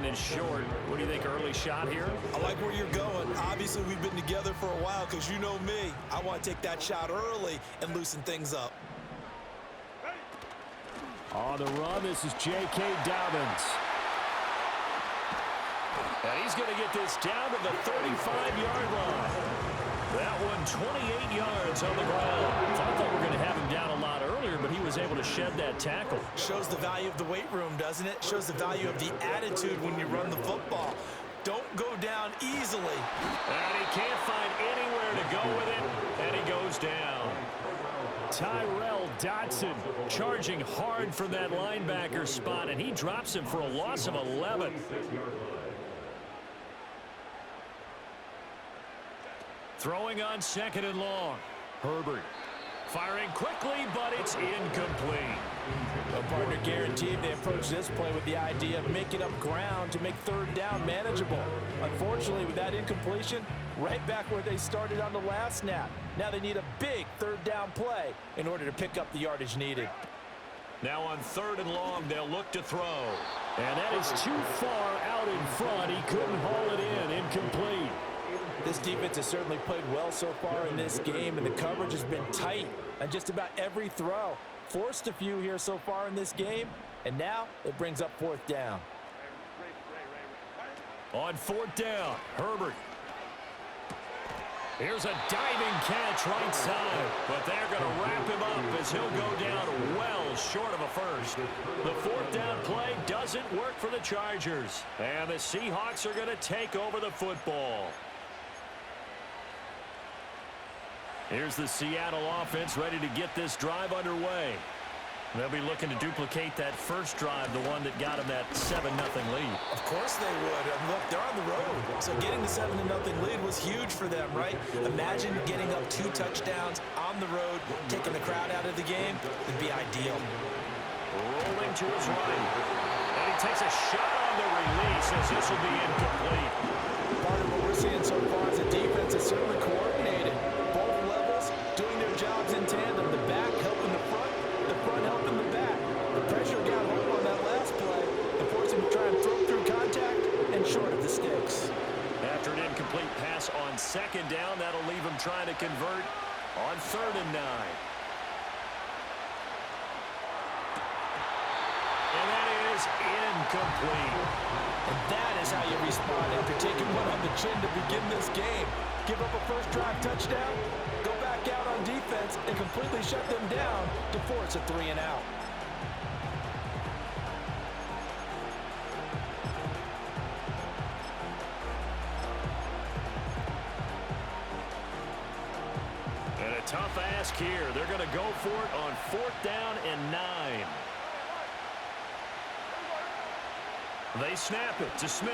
second and short. What do you think, early shot here? I like where you're going. Obviously, we've been together for a while because you know me. I want to take that shot early and loosen things up. On the run, this is J.K. Dobbins. And he's going to get this down to the 35-yard line. That one, 28 yards on the ground. Thought they were going to have him down a lot earlier, but he was able to shed that tackle. Shows the value of the weight room, doesn't it? Shows the value of the attitude when you run the football. Don't go down easily. And he can't find anywhere to go with it, and he goes down. Tyrell Dodson charging hard from that linebacker spot, and he drops him for a loss of 11. Throwing on second and long. Herbert firing quickly, but it's incomplete. A partner guaranteed they approach this play with the idea of making up ground to make third down manageable. Unfortunately, with that incompletion, right back where they started on the last snap. Now they need a big third down play in order to pick up the yardage needed. Now on third and long, they'll look to throw. And that is too far out in front. He couldn't haul it in. Incomplete. This defense has certainly played well so far in this game, and the coverage has been tight on just about every throw. Forced a few here so far in this game, and now it brings up fourth down. On fourth down, Herbert. Here's a diving catch right side, but they're going to wrap him up as he'll go down well short of a first. The fourth down play doesn't work for the Chargers, and the Seahawks are going to take over the football. Here's the Seattle offense ready to get this drive underway. They'll be looking to duplicate that first drive, the one that got them that 7-0 lead. Of course they would. Look, they're on the road. So getting the 7-0 lead was huge for them, right? Imagine getting up 2 touchdowns on the road, taking the crowd out of the game. It'd be ideal. Rolling to his right. And he takes a shot on the release as this will be incomplete. Part of what we're seeing so far is the defense is certainly coordinated. Both levels doing their jobs in tandem. The back helping the front helping the back. The pressure got home on that last play and forced him to try and throw through contact and short of the sticks. After an incomplete pass on second down, that'll leave him trying to convert on 3rd and 9. And that is incomplete. And that is how you respond after taking one on the chin to begin this game. Give up a first drive touchdown, go back out on defense, and completely shut them down to force a 3-and-out. And a tough ask here. They're going to go for it on 4th down and 9. They snap it to Smith.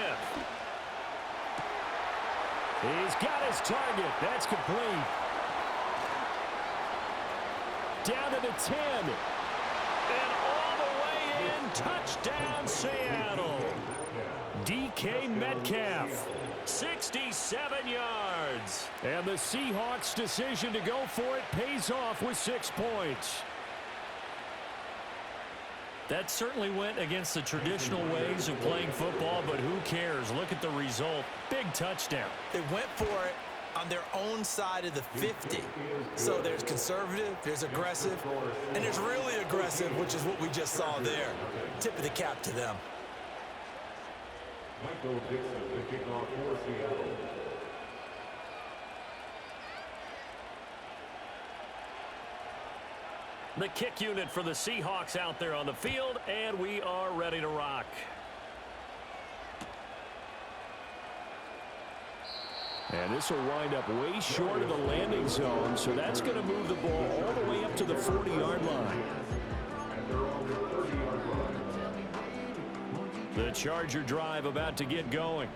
He's got his target. That's complete. Down to the 10. And all the way in. Touchdown, Seattle. DK Metcalf. 67 yards. And the Seahawks' decision to go for it pays off with 6 points. That certainly went against the traditional ways of playing football, but who cares? Look at the result. Big touchdown. They went for it on their own side of the 50. So there's conservative, there's aggressive, and there's really aggressive, which is what we just saw there. Tip of the cap to them. Michael Dixon to kick off for Seattle. The kick unit for the Seahawks out there on the field, and we are ready to rock. And this will wind up way short of the landing zone, so that's going to move the ball all the way up to the 40-yard line. The Charger drive about to get going.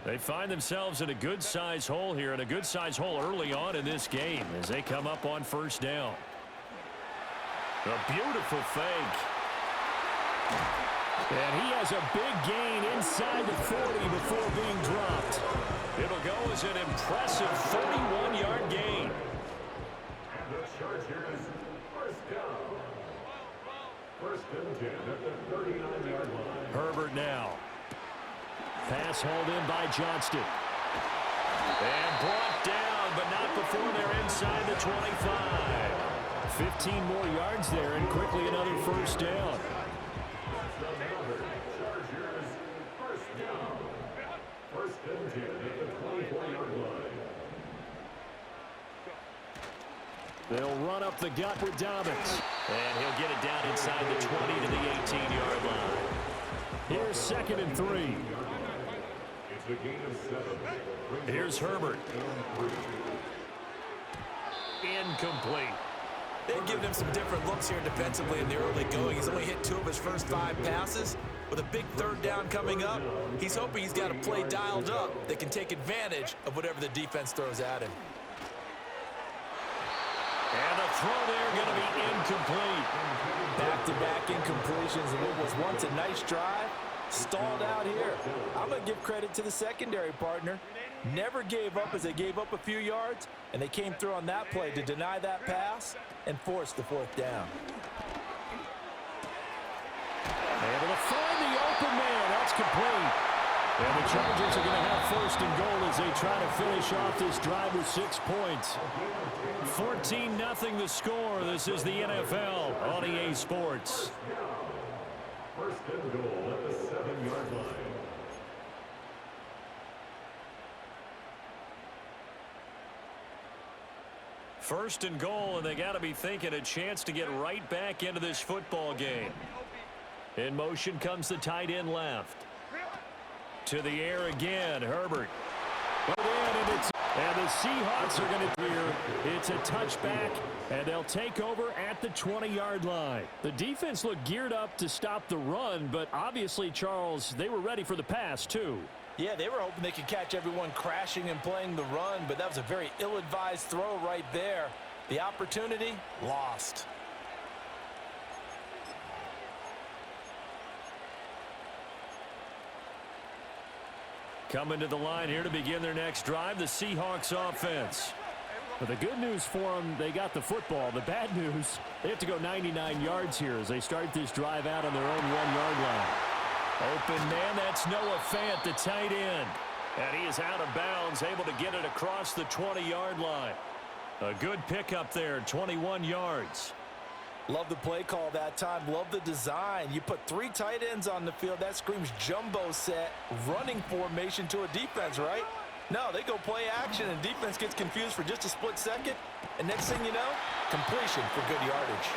They find themselves in a good-sized hole here, and a good-sized hole early on in this game as they come up on 1st down. A beautiful fake. And he has a big gain inside the 40 before being dropped. It'll go as an impressive 31-yard gain. And the Chargers, 1st down. 1st and 10 at the 39-yard line. Herbert now. Pass hauled in by Johnston. And brought down, but not before they're inside the 25. 15 more yards there, and quickly another first down. First and 10 at the 24-yard line. They'll run up the gut with Dobbins. And he'll get it down inside the 20 to the 18-yard line. Here's 2nd and 3. It's a gain of 7. Here's Herbert. Incomplete. They've given him some different looks here defensively in the early going. He's only hit 2 of his first 5 passes. With a big 3rd down coming up, he's hoping he's got a play dialed up that can take advantage of whatever the defense throws at him. And the throw there going to be incomplete. Back-to-back incompletions, and what was once a nice drive stalled out here. I'm going to give credit to the secondary partner. Never gave up as they gave up a few yards, and they came through on that play to deny that pass and force the 4th down. Able to find the open man. That's complete. And the Chargers are going to have 1st and goal as they try to finish off this drive with 6 points. 14-0 the score. This is the NFL on EA Sports. First and goal at the 7-yard line. First and goal, and they got to be thinking a chance to get right back into this football game. In motion comes the tight end left. To the air again, Herbert. And the Seahawks are going to hear it's a touchback, and they'll take over at the 20-yard line. The defense looked geared up to stop the run, but obviously, Charles, they were ready for the pass, too. Yeah, they were hoping they could catch everyone crashing and playing the run, but that was a very ill-advised throw right there. The opportunity, lost. Coming to the line here to begin their next drive, the Seahawks offense. But the good news for them, they got the football. The bad news, they have to go 99 yards here as they start this drive out on their own 1-yard line. Open man, that's Noah Fant, the tight end. And he is out of bounds, able to get it across the 20-yard line. A good pickup there, 21 yards. Love the play call that time. Love the design. You put 3 tight ends on the field. That screams jumbo set, running formation to a defense, right? No, they go play action, and defense gets confused for just a split second. And next thing you know, completion for good yardage.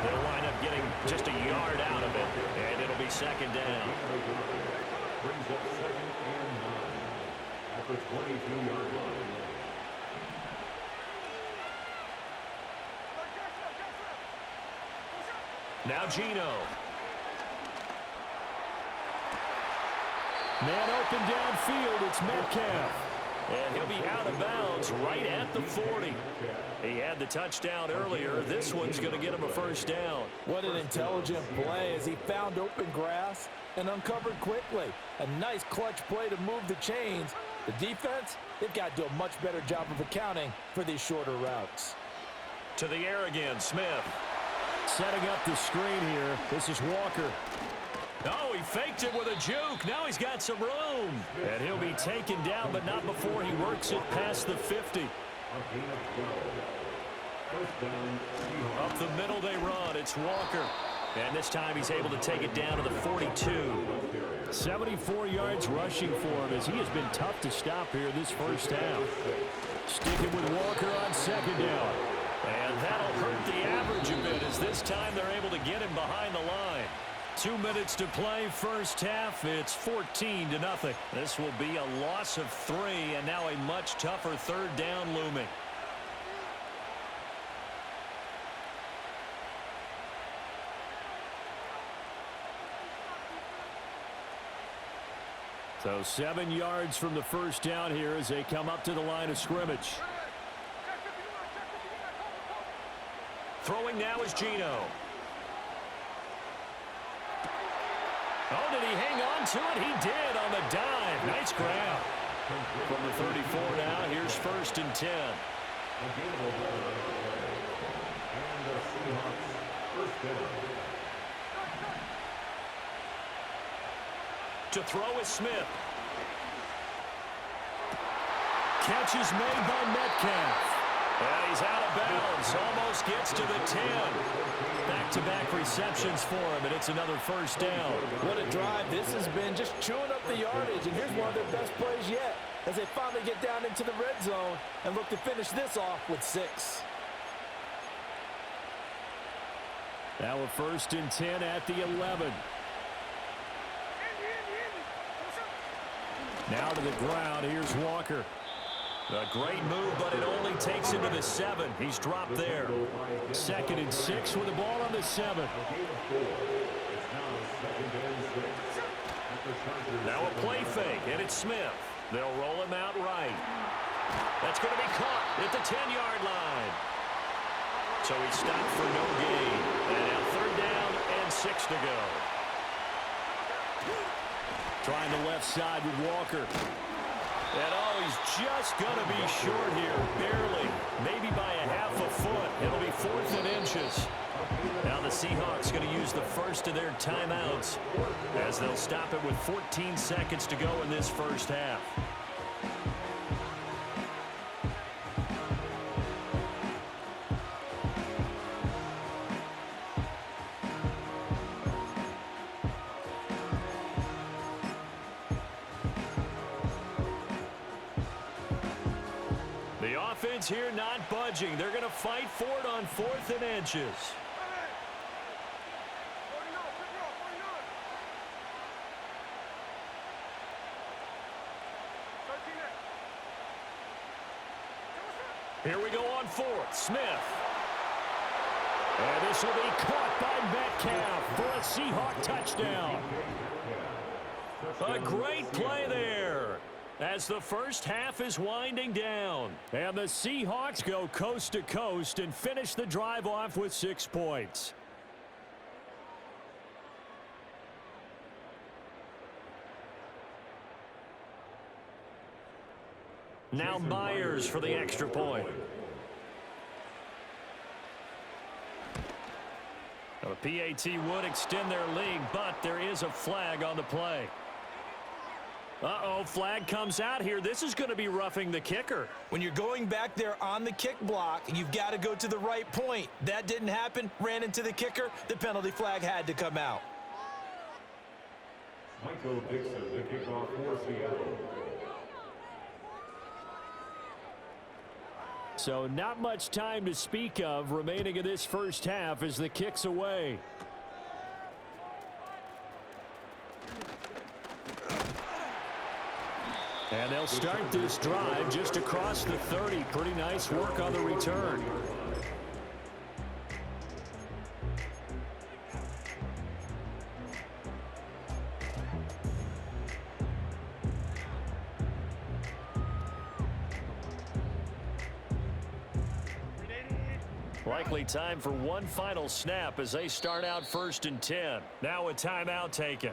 They'll wind up getting just a yard out of it, and it'll be 2nd down. Brings up 2nd and 9 at the 22-yard line. Now Gino. Man open downfield, it's Metcalf. And he'll be out of bounds right at the 40. He had the touchdown earlier. This one's going to get him a 1st down. What an intelligent play as he found open grass and uncovered quickly. A nice clutch play to move the chains. The defense, they've got to do a much better job of accounting for these shorter routes. To the air again, Smith. Setting up the screen here. This is Walker. Oh, he faked it with a juke. Now he's got some room. And he'll be taken down, but not before he works it past the 50. Up the middle they run. It's Walker. And this time he's able to take it down to the 42. 74 yards rushing for him as he has been tough to stop here this first half. Sticking with Walker on 2nd down. And that'll hurt the average a bit as this time they're able to get him behind the line. 2 minutes to play first half. It's 14-0. This will be a loss of 3 and now a much tougher 3rd down looming. So 7 yards from the 1st down here as they come up to the line of scrimmage. Throwing now is Gino. Oh, did he hang on to it? He did on the dive. Nice grab. From the 34 now, here's 1st and 10. And the Seahawks 1st down. To throw is Smith. Catch is made by Metcalf. And he's out of bounds. Almost gets to the 10. Back-to-back receptions for him, and it's another first down. What a drive this has been, just chewing up the yardage. And here's one of their best plays yet as they finally get down into the red zone and look to finish this off with 6. Now a 1st and 10 at the 11. Now to the ground. Here's Walker. A great move, but it only takes him to the 7. He's dropped there. 2nd and 6 with the ball on the 7. Now a play fake, and it's Smith. They'll roll him out right. That's going to be caught at the 10-yard line. So he's stopped for no gain. And now 3rd down and 6 to go. Trying the left side with Walker. And oh, he's just going to be short here, barely, maybe by a half a foot. It'll be 4th and inches. Now the Seahawks going to use the first of their timeouts as they'll stop it with 14 seconds to go in this first half. Here not budging. They're going to fight for it on 4th and inches. Here we go on 4th. Smith. And this will be caught by Metcalf for a Seahawk touchdown. A great play there as the first half is winding down. And the Seahawks go coast to coast and finish the drive off with 6 points. Now Myers for the extra point. Now the PAT would extend their lead, but there is a flag on the play. Uh-oh, flag comes out here. This is going to be roughing the kicker. When you're going back there on the kick block, you've got to go to the right point. That didn't happen. Ran into the kicker. The penalty flag had to come out. Michael Dixon, the kickoff for Seattle. So not much time to speak of remaining in this first half as the kick's away. And they'll start this drive just across the 30. Pretty nice work on the return. Likely time for one final snap as they start out 1st and 10. Now a timeout taken.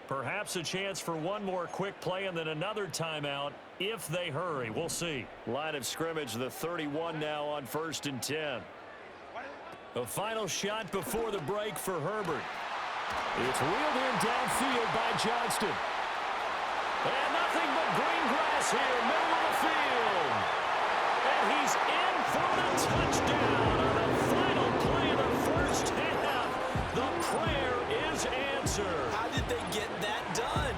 Perhaps a chance for one more quick play and then another timeout if they hurry. We'll see. Line of scrimmage, the 31 now on 1st and 10. A final shot before the break for Herbert. It's reeled in downfield by Johnston. And nothing but green grass here, middle of the field. And he's in for the touchdown on the final play of the first half. The prayer is answered. How did they get that done?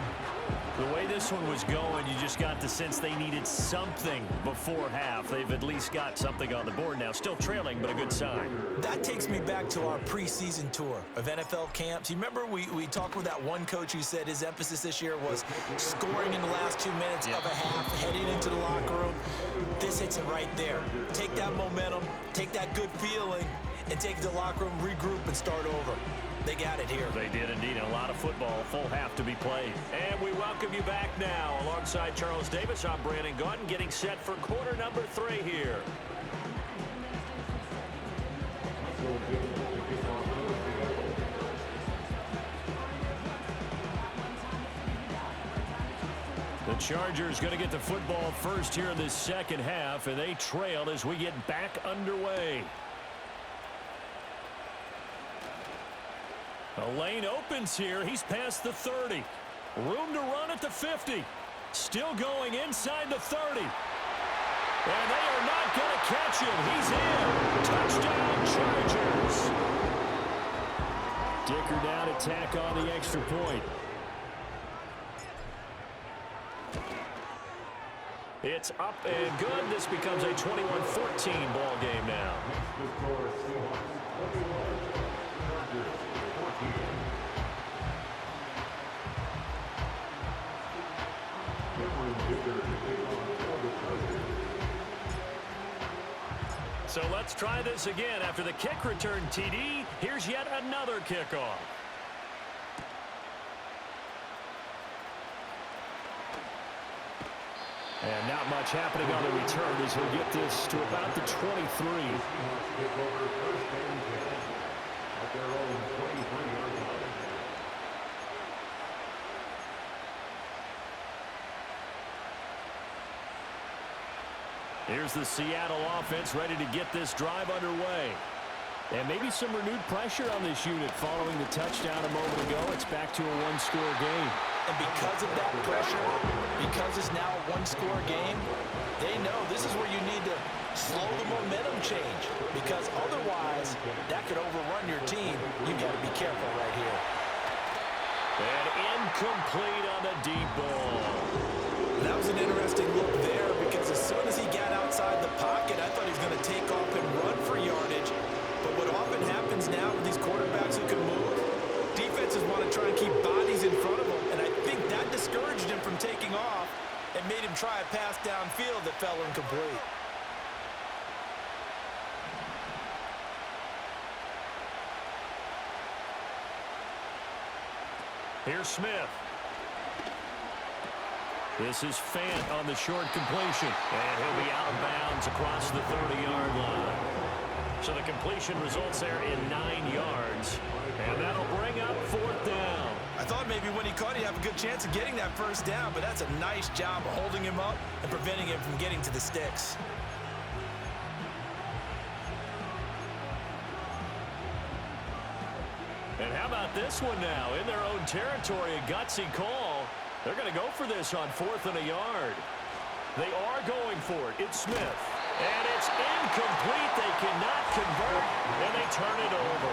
The way this one was going, you just got the sense they needed something before half. They've at least got something on the board now. Still trailing, but a good sign. That takes me back to our preseason tour of NFL camps. You remember we talked with that one coach who said his emphasis this year was scoring in the last 2 minutes of a half, heading into the locker room. This hits it right there. Take that momentum, take that good feeling, and take the locker room, regroup, and start over. They got it here. They did indeed. A lot of football, full half to be played. And we welcome you back now. Alongside Charles Davis, I'm Brandon Gaudin, getting set for quarter number 3 here. The Chargers going to get the football first here in this second half, and they trail as we get back underway. A lane opens here. He's past the 30. Room to run at the 50. Still going inside the 30. And they are not going to catch him. He's in. Touchdown, Chargers. Dicker down to tack on the extra point. It's up and good. This becomes a 21-14 ball game now. So let's try this again. After the kick return TD, here's yet another kickoff. And not much happening on the return as he'll get this to about the 23. Here's the Seattle offense ready to get this drive underway. And maybe some renewed pressure on this unit following the touchdown a moment ago. It's back to a one-score game. And because of that pressure, because it's now a one-score game, they know this is where you need to slow the momentum change. Because otherwise, that could overrun your team. You've got to be careful right here. And incomplete on the deep ball. That was an interesting look there because as soon as he got outside the pocket, I thought he was going to take off and run for yardage. But what often happens now with these quarterbacks who can move, defenses want to try and keep bodies in front of them. And I think that discouraged him from taking off and made him try a pass downfield that fell incomplete. Here's Smith. This is Fant on the short completion. And he'll be out of bounds across the 30-yard line. So the completion results there in 9 yards. And that'll bring up 4th down. I thought maybe when he caught, he'd have a good chance of getting that first down, but that's a nice job of holding him up and preventing him from getting to the sticks. And how about this one now? In their own territory, a gutsy call. They're going to go for this on 4th and a yard. They are going for it. It's Smith. And it's incomplete. They cannot convert, and they turn it over.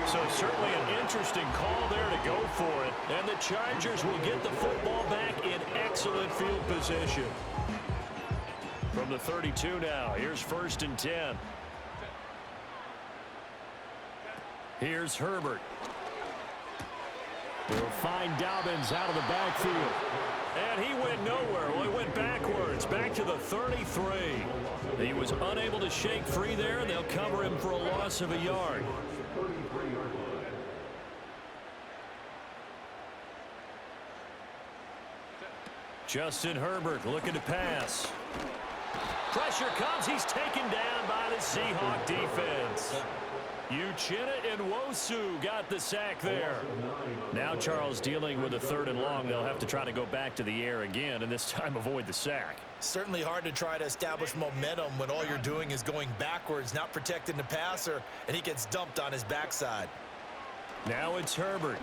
So certainly an interesting call there to go for it. And the Chargers will get the football back in excellent field position. From the 32 now, here's 1st and 10. Here's Herbert. They'll find Dobbins out of the backfield. And he went nowhere. Well, he went backwards, back to the 33. He was unable to shake free there, and they'll cover him for a loss of a yard. Justin Herbert looking to pass. Pressure comes. He's taken down by the Seahawk defense. Uchenna and Nwosu got the sack there. Now Charles dealing with a 3rd and long. They'll have to try to go back to the air again, and this time avoid the sack. Certainly hard to try to establish momentum when all you're doing is going backwards, not protecting the passer, and he gets dumped on his backside. Now it's Herbert.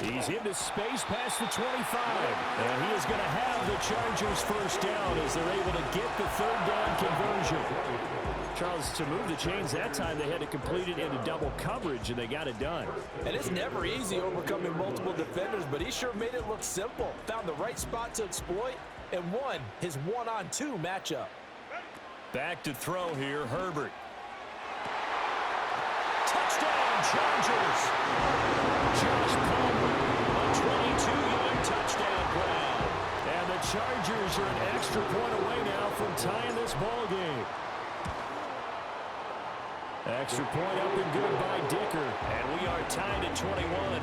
He's into space past the 25, and he is going to have the Chargers first down as they're able to get the 3rd down conversion. Charles, to move the chains that time, they had to complete it into double coverage, and they got it done. And it's never easy overcoming multiple defenders, but he sure made it look simple. Found the right spot to exploit and won his 1-on-2 matchup. Back to throw here, Herbert. Touchdown, Chargers! Josh Palmer, a 22-yard touchdown grab. And the Chargers are an extra point away now from tying this ball game. Extra point up and good by Dicker. And we are tied at 21.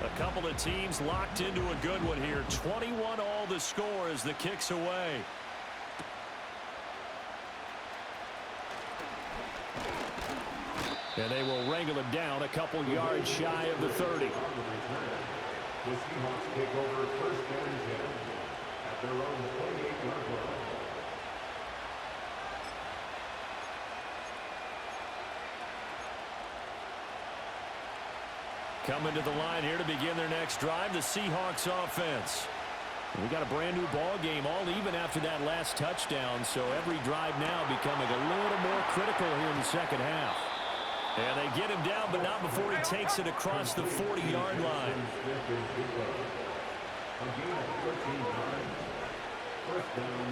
A couple of teams locked into a good one here. 21 all the score as the kick's away. And they will wrangle him down a couple yards shy of the 30. The Seahawks take over 1st and 10 at their own 28-yard line. Coming to the line here to begin their next drive, the Seahawks offense. We got a brand new ball game, all even after that last touchdown, so every drive now becoming a little more critical here in the second half. And they get him down, but not before he takes it across the 40-yard line.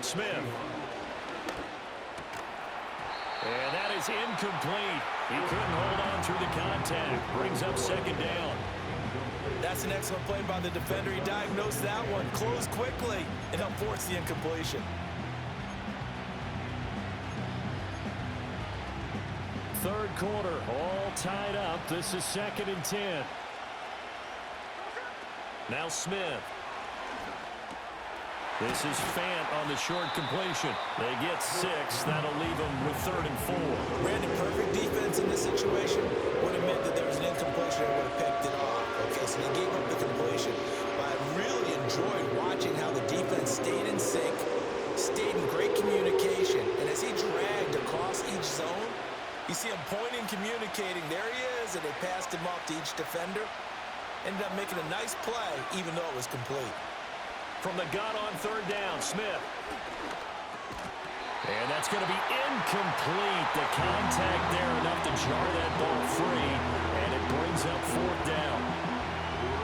Smith. And that is incomplete. He couldn't hold on through the contact. Brings up second down. That's an excellent play by the defender. He diagnosed that one, closed quickly, and helped force the incompletion. Third quarter, all tied up. This is 2nd and 10. Now Smith. This is Fant on the short completion. They get 6. That'll leave them with 3rd and 4. Brandon, perfect defense in this situation would have meant that there was an incompletion and would have picked it off. Okay, so they gave up the completion. But I really enjoyed watching how the defense stayed in sync, stayed in great communication. And as he dragged across each zone, you see him pointing, communicating. There he is, and they passed him off to each defender. Ended up making a nice play, even though it was complete. From the gun on 3rd down, Smith. And that's going to be incomplete. The contact there enough to jar that ball free, and it brings up 4th down.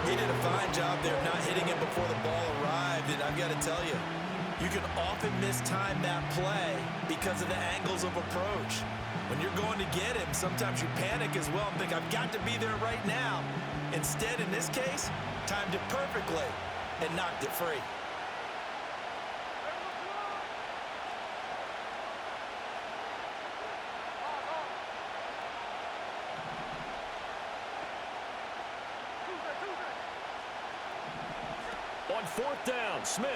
He did a fine job there of not hitting it before the ball arrived, and I've got to tell you, you can often mistime that play because of the angles of approach. When you're going to get him, sometimes you panic as well and think, I've got to be there right now. Instead, in this case, timed it perfectly and knocked it free. On 4th down, Smith.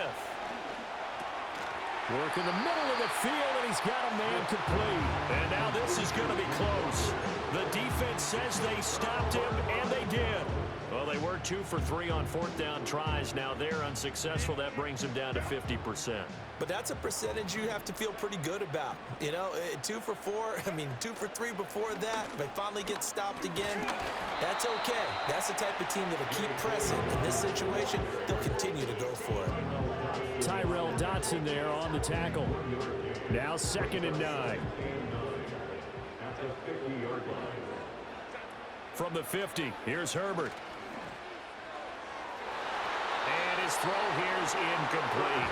Work in the middle of the field, and he's got a man complete. And now this is going to be close. The defense says they stopped him, and they did. Well, they were 2 for 3 on 4th down tries. Now they're unsuccessful. That brings them down to 50%. But that's a percentage you have to feel pretty good about. You know, 2 for 2 for 3 before that. They finally get stopped again. That's okay. That's the type of team that will keep pressing. In this situation, they'll continue to go for it. Tyrell Dotson there on the tackle. Now 2nd and 9. From the 50, here's Herbert. And his throw here is incomplete.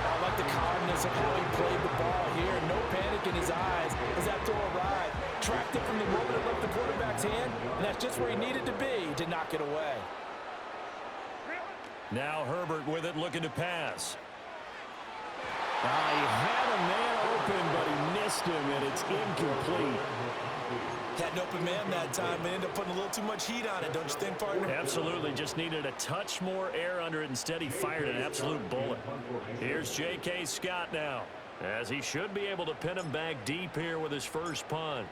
I like the calmness of how he played the ball here. No panic in his eyes as that throw arrived. Tracked it from the moment it left the quarterback's hand, and that's just where he needed to be to knock it away. Now Herbert with it, looking to pass. He had a man open, but he missed him, and it's incomplete. Had an open man that time and ended up putting a little too much heat on it, don't you think, partner? Absolutely. Just needed a touch more air under it. Instead, he fired an absolute bullet. Here's J.K. Scott now, as he should be able to pin him back deep here with his first punt.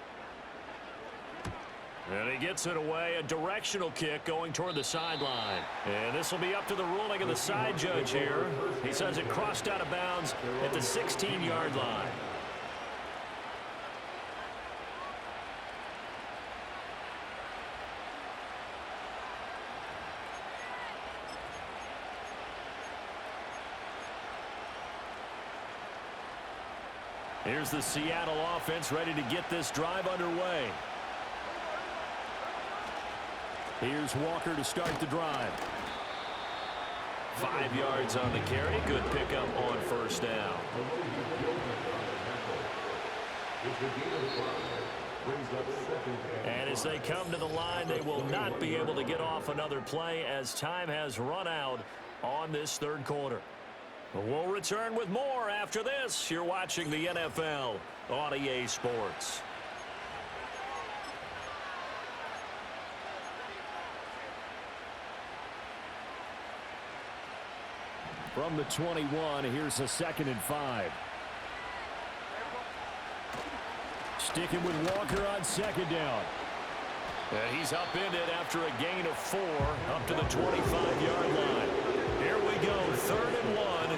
And he gets it away, a directional kick going toward the sideline. And this will be up to the ruling of the side judge here. He says it crossed out of bounds at the 16-yard line. Here's the Seattle offense ready to get this drive underway. Here's Walker to start the drive. 5 yards on the carry. Good pickup on 1st down. And as they come to the line, they will not be able to get off another play as time has run out on this 3rd quarter. We'll return with more after this. You're watching the NFL on EA Sports. From the 21, here's a 2nd and 5. Sticking with Walker on 2nd down. And he's upended after a gain of 4 up to the 25-yard line. Here we go, 3rd and 1.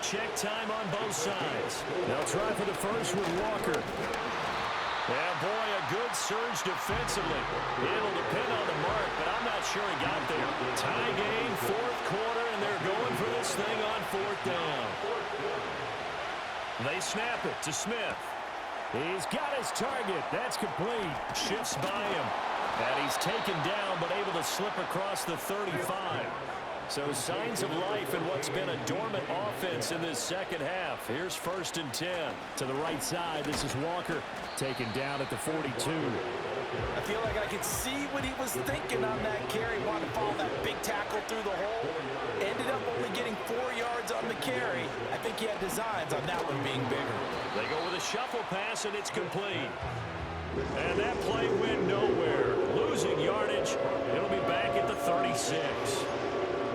Check time on both sides. They'll try for the first with Walker. Yeah, boy, a good surge defensively. It'll depend on the mark, but I'm not sure he got there. Tie game, fourth quarter, and they're going for this thing on fourth down. They snap it to Smith. He's got his target. That's complete. Shifts by him. And he's taken down, but able to slip across the 35. So signs of life in what's been a dormant offense in this second half. Here's 1st and 10. To the right side, this is Walker taken down at the 42. I feel like I could see what he was thinking on that carry. Wanted to follow that big tackle through the hole. Ended up only getting 4 yards on the carry. I think he had designs on that one being bigger. They go with a shuffle pass, and it's complete. And that play went nowhere. Losing yardage. It'll be back at the 36.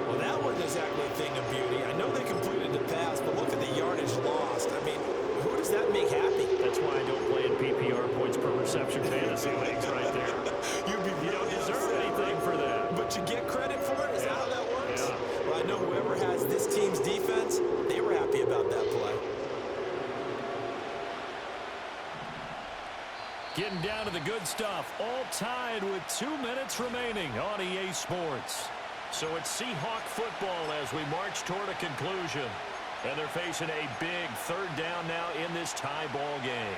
Well, that wasn't exactly a thing of beauty. I know they completed the pass, but look at the yardage lost. I mean, who does that make happy? That's why I don't play in PPR points per reception fantasy leagues right there. You don't deserve anything for that. But you get credit for it? Is that how that works? Yeah. Well, I know whoever has this team's defense, they were happy about that play. Getting down to the good stuff. All tied with 2 minutes remaining on EA Sports. So it's Seahawk football as we march toward a conclusion. And they're facing a big third down now in this tie ball game.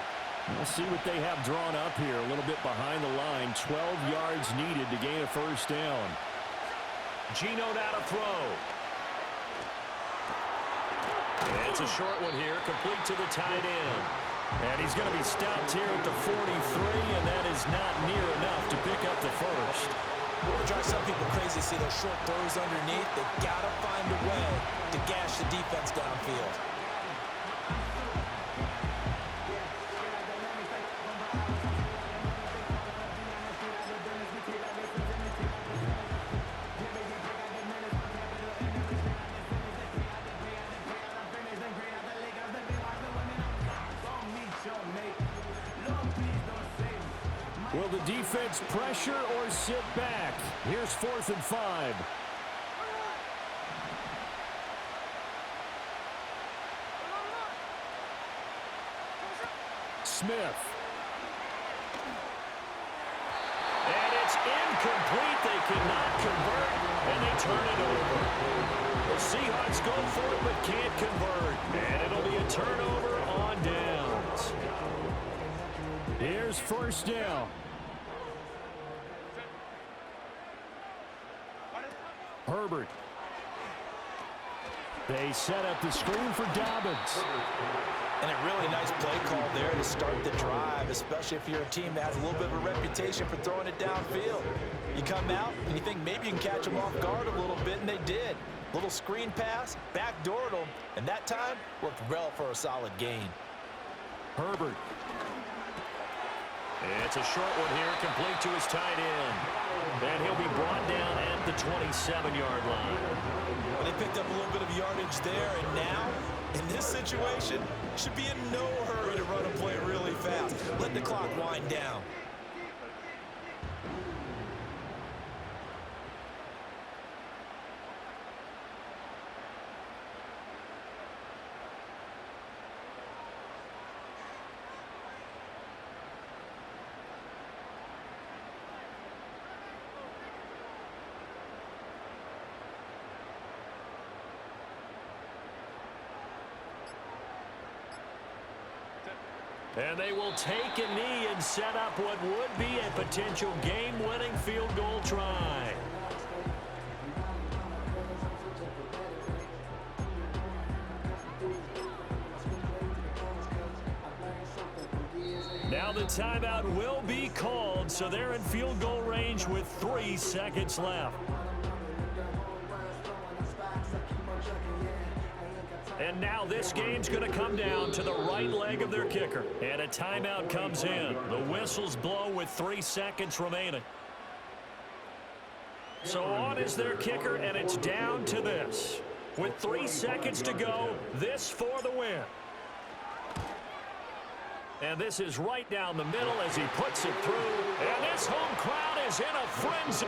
We'll see what they have drawn up here. A little bit behind the line. 12 yards needed to gain a first down. Geno now to throw. And it's a short one here. Complete to the tight end. And he's going to be stopped here at the 43, and that is not near enough to pick up the first. It drives some people crazy to see those short throws underneath. They've got to find a way to gash the defense downfield. Will the defense pressure or sit back? Here's 4th and 5. Smith. And it's incomplete. They cannot convert, and they turn it over. The Seahawks go for it, but can't convert. And it'll be a turnover on downs. Here's first down. Herbert. They set up the screen for Dobbins. And a really nice play call there to start the drive, especially if you're a team that has a little bit of a reputation for throwing it downfield. You come out and you think maybe you can catch them off guard a little bit, and they did. Little screen pass, backdoored them, and that time worked well for a solid gain. Herbert. It's a short one here, complete to his tight end. And he'll be brought down at the 27-yard line. Well, they picked up a little bit of yardage there, and now, in this situation, should be in no hurry to run a play really fast. Let the clock wind down. And they will take a knee and set up what would be a potential game-winning field goal try. Now the timeout will be called, so they're in field goal range with 3 seconds left. And now this game's going to come down to the right leg of their kicker. And a timeout comes in. The whistles blow with 3 seconds remaining. So on is their kicker, and it's down to this. With 3 seconds to go, this for the win. And this is right down the middle as he puts it through. And this home crowd is in a frenzy.